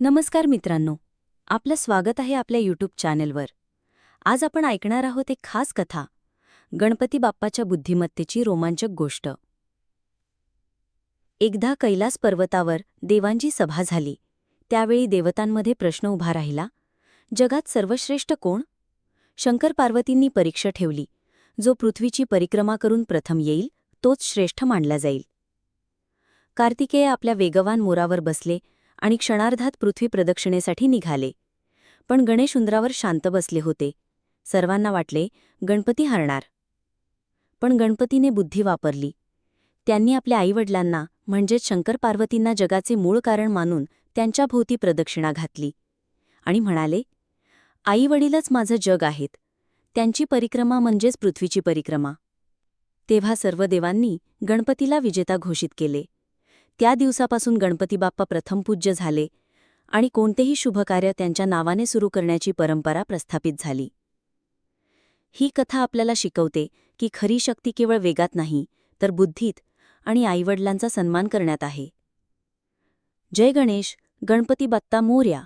नमस्कार मित्रांनो, आपलं स्वागत आहे आपल्या यूट्यूब चॅनेलवर. आज आपण ऐकणार आहोत एक खास कथा, गणपती बाप्पाच्या बुद्धिमत्तेची रोमांचक गोष्ट. एकदा कैलास पर्वतावर देवांची सभा झाली. त्यावेळी देवतांमध्ये प्रश्न उभा राहिला, जगात सर्वश्रेष्ठ कोण? शंकर पार्वतींनी परीक्षा ठेवली. जो पृथ्वीची परिक्रमा करून प्रथम येईल तोच श्रेष्ठ मानला जाईल. कार्तिकेय आपल्या वेगवान मोरावर बसले आणि क्षणार्धात पृथ्वी प्रदक्षिणेसाठी निघाले. पण गणेश उंदरावर शांत बसले होते. सर्वांना वाटले गणपती हरणार. पण गणपतीने बुद्धी वापरली. त्यांनी आपल्या आईवडिलांना म्हणजेच शंकर पार्वतींना जगाचे मूळ कारण मानून त्यांच्या भोवती प्रदक्षिणा घातली आणि म्हणाले, आईवडीलच माझं जग आहेत. त्यांची परिक्रमा म्हणजेच पृथ्वीची परिक्रमा. तेव्हा सर्व देवांनी गणपतीला विजेता घोषित केले. त्या दिवसापासून गणपती बाप्पा प्रथम पूज्य झाले आणि कोणतेही शुभकार्य त्यांच्या नावाने सुरू करण्याची परंपरा प्रस्थापित झाली. ही कथा आपल्याला शिकवते की खरी शक्ती केवळ वेगात नाही, तर बुद्धीत आणि आईवडिलांचा सन्मान करण्यात आहे. जय गणेश, गणपती बाप्पा मोरया.